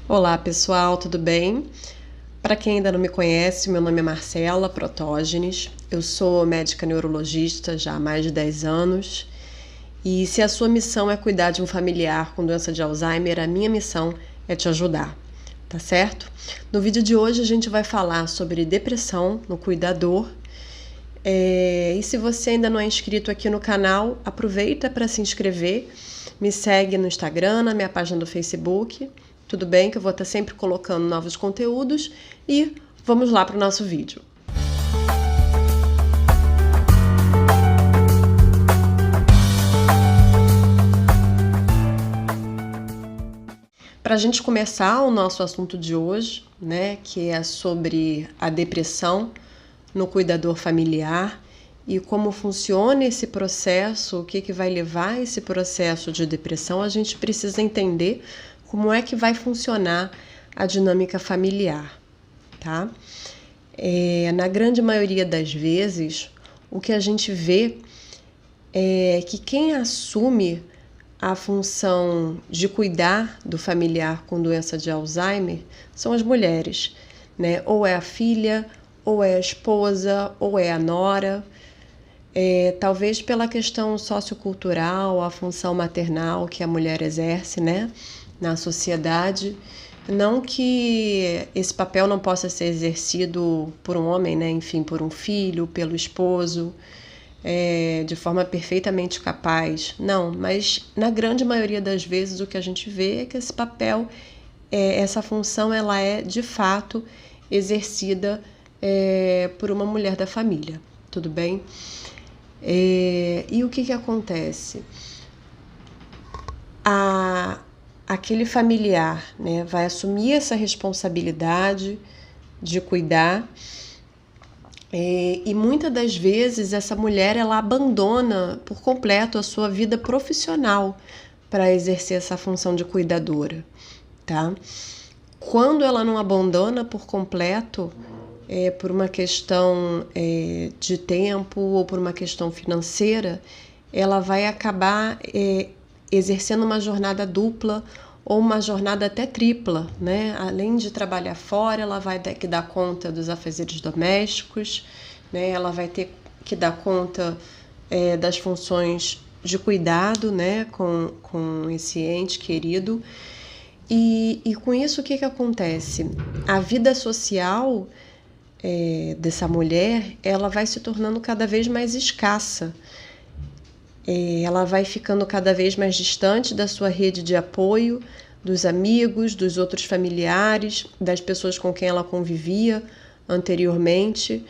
Olá pessoal, tudo bem? Para quem ainda não me conhece, meu nome é Marcela Protógenes, eu sou médica neurologista já há mais de 10 anos e se a sua missão é cuidar de um familiar com doença de Alzheimer, a minha missão é te ajudar, tá certo? No vídeo de hoje a gente vai falar sobre depressão no cuidador. E se você ainda não é inscrito aqui no canal, aproveita para se inscrever, me segue no Instagram, na minha página do Facebook, tudo bem? Que eu vou estar sempre colocando novos conteúdos e vamos lá para o nosso vídeo. Para a gente começar o nosso assunto de hoje, né, que é sobre a depressão no cuidador familiar e como funciona esse processo, o que vai levar a esse processo de depressão, a gente precisa entender como é que vai funcionar a dinâmica familiar, tá? Na grande maioria das vezes, o que a gente vê é que quem assume a função de cuidar do familiar com doença de Alzheimer são as mulheres, né? Ou é a filha, ou é a esposa, ou é a nora. Talvez pela questão sociocultural, a função maternal que a mulher exerce, né, na sociedade. Não que esse papel não possa ser exercido por um homem, né, enfim, por um filho, pelo esposo, de forma perfeitamente capaz. Não, mas na grande maioria das vezes o que a gente vê é que esse papel, essa função, ela é de fato exercida por uma mulher da família, tudo bem? E o que acontece? Aquele familiar, né, vai assumir essa responsabilidade de cuidar e muitas das vezes essa mulher ela abandona por completo a sua vida profissional para exercer essa função de cuidadora, tá? Quando ela não abandona por completo, por uma questão de tempo ou por uma questão financeira, ela vai acabar exercendo uma jornada dupla ou uma jornada até tripla, né? Além de trabalhar fora, ela vai ter que dar conta dos afazeres domésticos, né? Ela vai ter que dar conta das funções de cuidado, né? com esse ente querido. E com isso, o que acontece? A vida social dessa mulher, ela vai se tornando cada vez mais escassa. Ela vai ficando cada vez mais distante da sua rede de apoio, dos amigos, dos outros familiares, das pessoas com quem ela convivia anteriormente.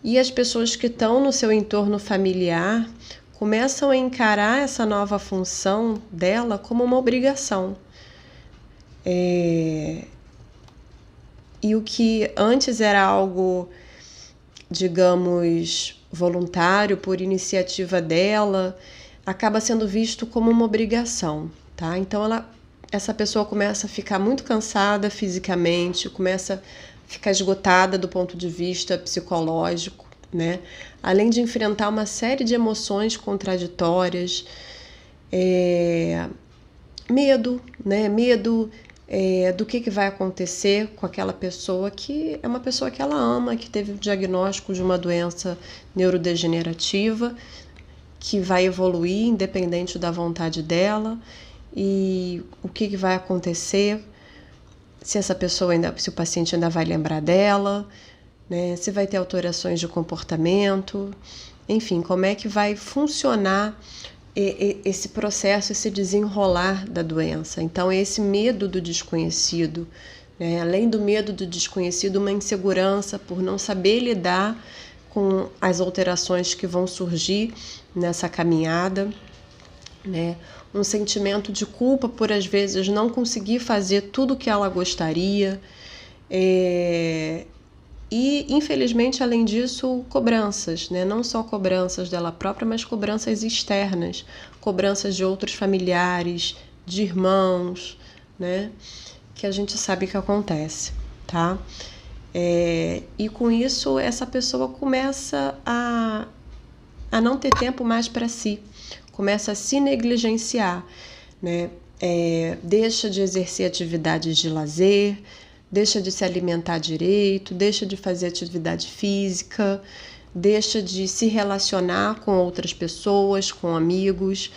E as pessoas que estão no seu entorno familiar começam a encarar essa nova função dela como uma obrigação. E o que antes era algo, digamos, voluntário, por iniciativa dela, acaba sendo visto como uma obrigação, tá? Então essa pessoa começa a ficar muito cansada fisicamente, começa a ficar esgotada do ponto de vista psicológico, né? Além de enfrentar uma série de emoções contraditórias, medo, né? Medo do que vai acontecer com aquela pessoa que é uma pessoa que ela ama, que teve o diagnóstico de uma doença neurodegenerativa, que vai evoluir independente da vontade dela, e o que vai acontecer, se essa pessoa se o paciente ainda vai lembrar dela, né? Se vai ter alterações de comportamento, enfim, como é que vai funcionar esse processo, esse desenrolar da doença. Então, esse medo do desconhecido, né? Além do medo do desconhecido, uma insegurança por não saber lidar com as alterações que vão surgir nessa caminhada, né? Um sentimento de culpa por, às vezes, não conseguir fazer tudo o que ela gostaria. E, infelizmente, além disso, cobranças, né? Não só cobranças dela própria, mas cobranças externas, cobranças de outros familiares, de irmãos, né? Que a gente sabe que acontece, tá? E com isso, essa pessoa começa a não ter tempo mais para si, começa a se negligenciar, né? deixa de exercer atividades de lazer, deixa de se alimentar direito, deixa de fazer atividade física, deixa de se relacionar com outras pessoas, com amigos,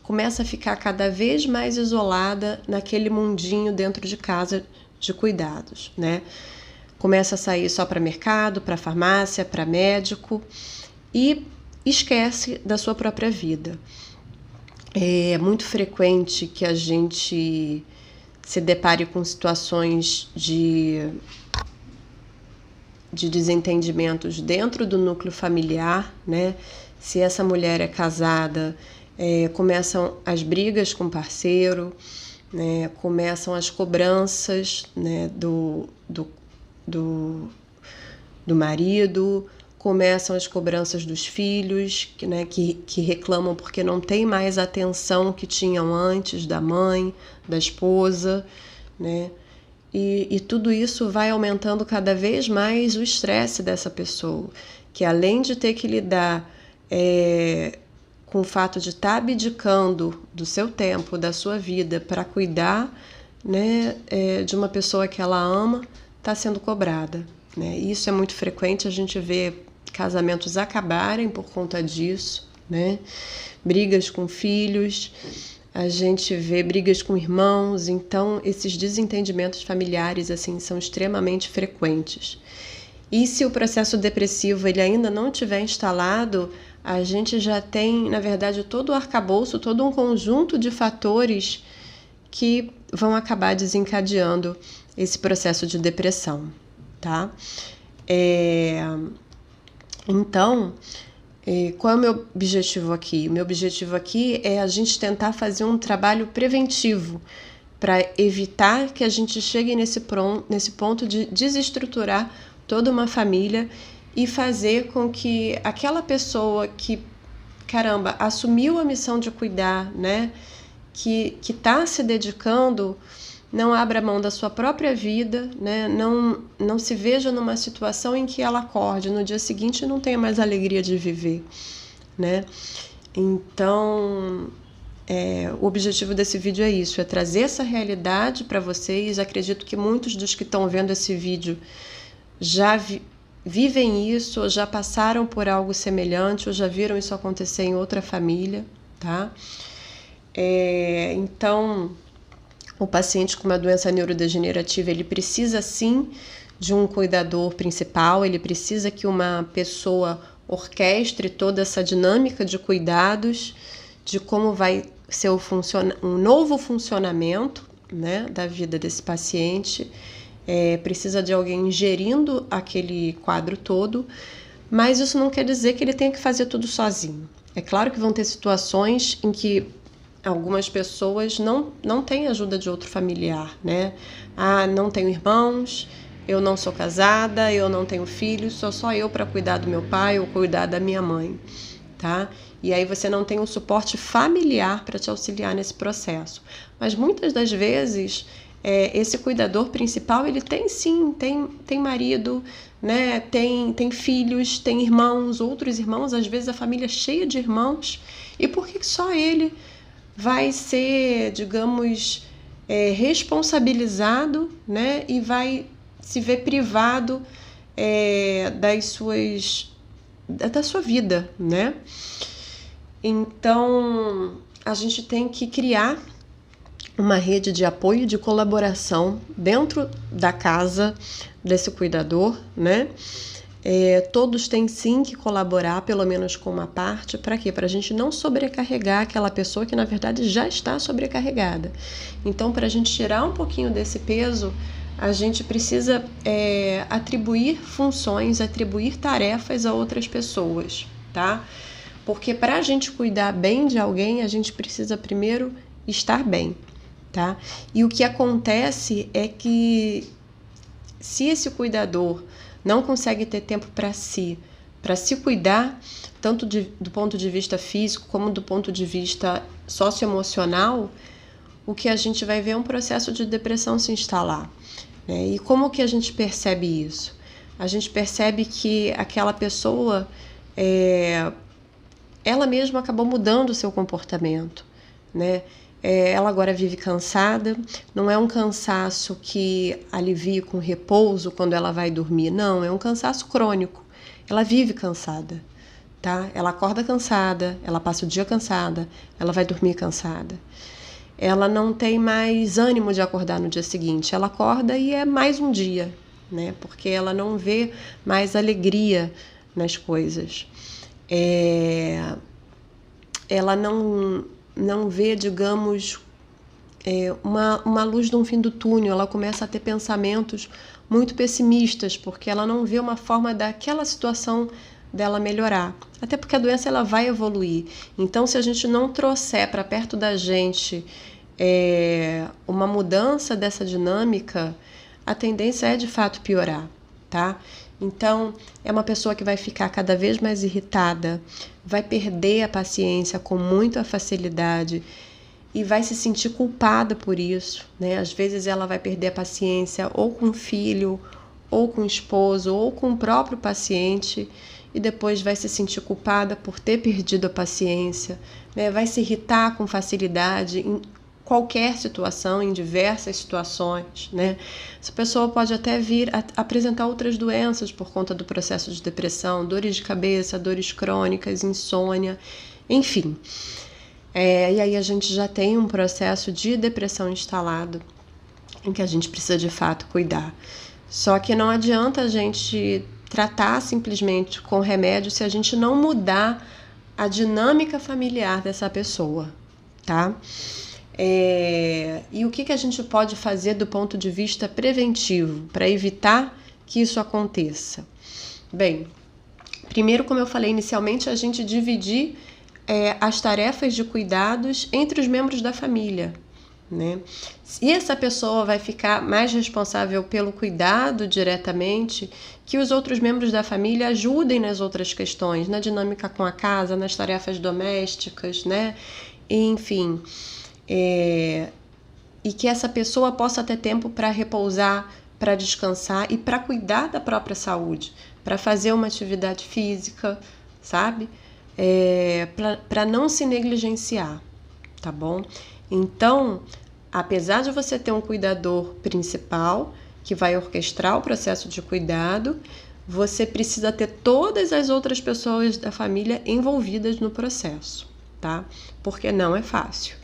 começa a ficar cada vez mais isolada naquele mundinho dentro de casa de cuidados, né? Começa a sair só para mercado, para farmácia, para médico e esquece da sua própria vida. É muito frequente que a gente se depare com situações de desentendimentos dentro do núcleo familiar, né? Se essa mulher é casada, começam as brigas com o parceiro, né? Começam as cobranças, né? do marido, começam as cobranças dos filhos, né, que reclamam porque não tem mais a atenção que tinham antes da mãe, da esposa, né? E tudo isso vai aumentando cada vez mais o estresse dessa pessoa, que além de ter que lidar com o fato de estar abdicando do seu tempo, da sua vida, para cuidar, né, de uma pessoa que ela ama, está sendo cobrada, né? Isso é muito frequente, a gente vê casamentos acabarem por conta disso, né? Brigas com filhos, a gente vê brigas com irmãos, então esses desentendimentos familiares assim são extremamente frequentes. E se o processo depressivo ele ainda não tiver instalado, a gente já tem, na verdade, todo o arcabouço, todo um conjunto de fatores que vão acabar desencadeando esse processo de depressão, tá? Então, qual é o meu objetivo aqui? O meu objetivo aqui é a gente tentar fazer um trabalho preventivo para evitar que a gente chegue nesse ponto de desestruturar toda uma família e fazer com que aquela pessoa que, caramba, assumiu a missão de cuidar, né, que está se dedicando, não abra mão da sua própria vida, né? Não se veja numa situação em que ela acorde no dia seguinte e não tenha mais alegria de viver, né? Então, o objetivo desse vídeo é isso, é trazer essa realidade para vocês. Acredito que muitos dos que estão vendo esse vídeo já vivem isso, ou já passaram por algo semelhante, ou já viram isso acontecer em outra família, tá? Então, o paciente com uma doença neurodegenerativa, ele precisa sim de um cuidador principal, ele precisa que uma pessoa orquestre toda essa dinâmica de cuidados, de como vai ser um novo funcionamento, né, da vida desse paciente. Precisa de alguém gerindo aquele quadro todo, mas isso não quer dizer que ele tenha que fazer tudo sozinho. É claro que vão ter situações em que algumas pessoas não têm ajuda de outro familiar, né? Não tenho irmãos, eu não sou casada, eu não tenho filhos, sou só eu para cuidar do meu pai ou cuidar da minha mãe, tá? E aí você não tem um suporte familiar para te auxiliar nesse processo. Mas muitas das vezes, esse cuidador principal, ele tem sim, tem marido, né? Tem filhos, tem irmãos, outros irmãos, às vezes a família é cheia de irmãos. E por que só ele vai ser, digamos, responsabilizado, né, e vai se ver privado da sua vida, né? Então, a gente tem que criar uma rede de apoio e de colaboração dentro da casa desse cuidador, né? Todos têm sim que colaborar, pelo menos com uma parte. Para quê? Para a gente não sobrecarregar aquela pessoa que na verdade já está sobrecarregada. Então, para a gente tirar um pouquinho desse peso, a gente precisa atribuir funções, atribuir tarefas a outras pessoas, tá? Porque para a gente cuidar bem de alguém, a gente precisa primeiro estar bem, tá? E o que acontece é que se esse cuidador não consegue ter tempo para se cuidar, tanto do ponto de vista físico como do ponto de vista socioemocional, o que a gente vai ver é um processo de depressão se instalar, né? E como que a gente percebe isso? A gente percebe que aquela pessoa, ela mesma acabou mudando o seu comportamento, né? Ela agora vive cansada, não é um cansaço que alivia com repouso quando ela vai dormir, não, é um cansaço crônico. Ela vive cansada, tá? Ela acorda cansada, ela passa o dia cansada, ela vai dormir cansada. Ela não tem mais ânimo de acordar no dia seguinte, ela acorda e é mais um dia, né? Porque ela não vê mais alegria nas coisas. Ela não vê, digamos, uma luz no fim do túnel, ela começa a ter pensamentos muito pessimistas, porque ela não vê uma forma daquela situação dela melhorar. Até porque a doença ela vai evoluir. Então, se a gente não trouxer para perto da gente uma mudança dessa dinâmica, a tendência é de fato piorar, tá? Então, é uma pessoa que vai ficar cada vez mais irritada, vai perder a paciência com muita facilidade e vai se sentir culpada por isso, né? Às vezes ela vai perder a paciência ou com o filho, ou com o esposo, ou com o próprio paciente e depois vai se sentir culpada por ter perdido a paciência, né? Vai se irritar com facilidade em qualquer situação, em diversas situações, né? Essa pessoa pode até vir a apresentar outras doenças por conta do processo de depressão, dores de cabeça, dores crônicas, insônia, enfim. E aí a gente já tem um processo de depressão instalado em que a gente precisa de fato cuidar. Só que não adianta a gente tratar simplesmente com remédio se a gente não mudar a dinâmica familiar dessa pessoa, tá? E o que a gente pode fazer do ponto de vista preventivo para evitar que isso aconteça? Bem, primeiro, como eu falei inicialmente, a gente dividir as tarefas de cuidados entre os membros da família, né? Se essa pessoa vai ficar mais responsável pelo cuidado diretamente, que os outros membros da família ajudem nas outras questões, na dinâmica com a casa, nas tarefas domésticas, né? Enfim, e que essa pessoa possa ter tempo para repousar, para descansar e para cuidar da própria saúde, para fazer uma atividade física, sabe? Para não se negligenciar, tá bom? Então, apesar de você ter um cuidador principal que vai orquestrar o processo de cuidado, você precisa ter todas as outras pessoas da família envolvidas no processo, tá? Porque não é fácil.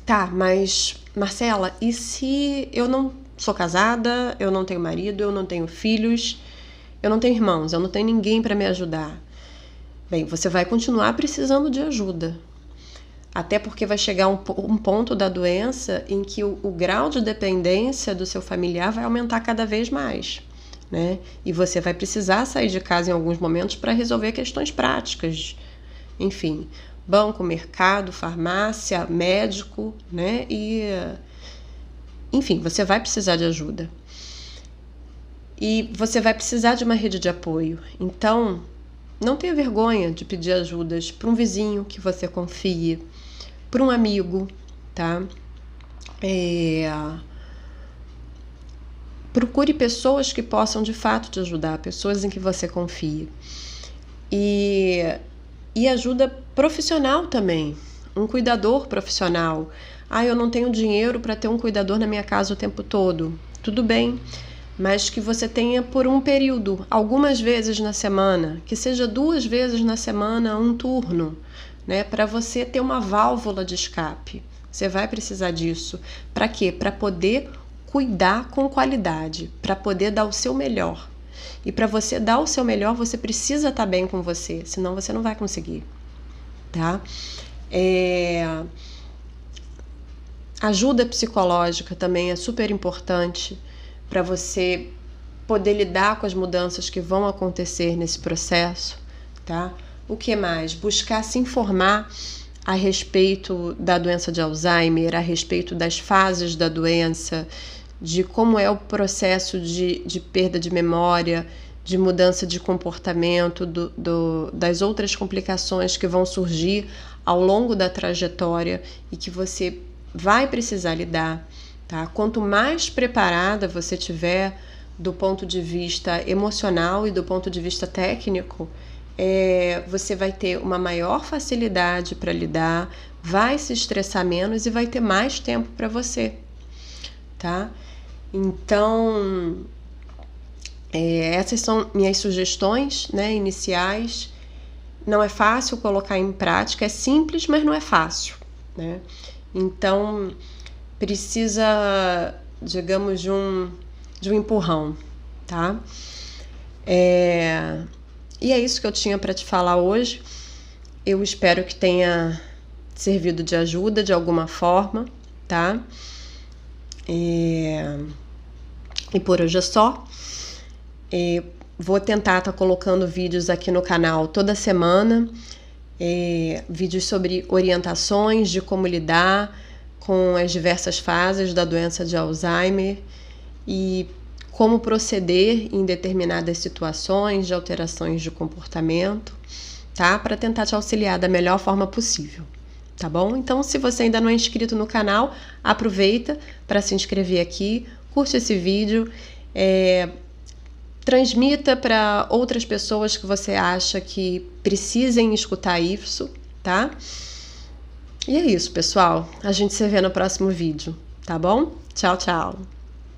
Tá, mas Marcela, e se eu não sou casada, eu não tenho marido, eu não tenho filhos, eu não tenho irmãos, eu não tenho ninguém para me ajudar? Bem, você vai continuar precisando de ajuda. Até porque vai chegar um ponto da doença em que o grau de dependência do seu familiar vai aumentar cada vez mais, né? E você vai precisar sair de casa em alguns momentos para resolver questões práticas. Enfim, banco, mercado, farmácia, médico, né? Enfim, você vai precisar de ajuda. E você vai precisar de uma rede de apoio. Então, não tenha vergonha de pedir ajudas para um vizinho que você confie, para um amigo, tá? Procure pessoas que possam de fato te ajudar, pessoas em que você confie. E ajuda profissional também, um cuidador profissional. Eu não tenho dinheiro para ter um cuidador na minha casa o tempo todo. Tudo bem, mas que você tenha por um período, algumas vezes na semana, que seja 2 vezes na semana, um turno, né? Para você ter uma válvula de escape. Você vai precisar disso. Para quê? Para poder cuidar com qualidade, para poder dar o seu melhor. E para você dar o seu melhor, você precisa estar bem com você, senão você não vai conseguir, tá? Ajuda psicológica também é super importante para você poder lidar com as mudanças que vão acontecer nesse processo, tá? O que mais? Buscar se informar a respeito da doença de Alzheimer, a respeito das fases da doença, de como é o processo de perda de memória, de mudança de comportamento, das outras complicações que vão surgir ao longo da trajetória e que você vai precisar lidar, tá? Quanto mais preparada você tiver do ponto de vista emocional e do ponto de vista técnico, você vai ter uma maior facilidade para lidar, vai se estressar menos e vai ter mais tempo para você, tá? Então, essas são minhas sugestões, né, iniciais. Não é fácil colocar em prática, é simples, mas não é fácil, né? Então, precisa, digamos, de um empurrão, tá? E é isso que eu tinha para te falar hoje. Eu espero que tenha servido de ajuda de alguma forma, tá? E por hoje é só. Vou tentar estar colocando vídeos aqui no canal toda semana, vídeos sobre orientações de como lidar com as diversas fases da doença de Alzheimer e como proceder em determinadas situações de alterações de comportamento, tá? Para tentar te auxiliar da melhor forma possível, tá bom? Então, se você ainda não é inscrito no canal, aproveita para se inscrever aqui, curte esse vídeo, transmita para outras pessoas que você acha que precisem escutar isso, tá? E é isso, pessoal. A gente se vê no próximo vídeo, tá bom? Tchau, tchau!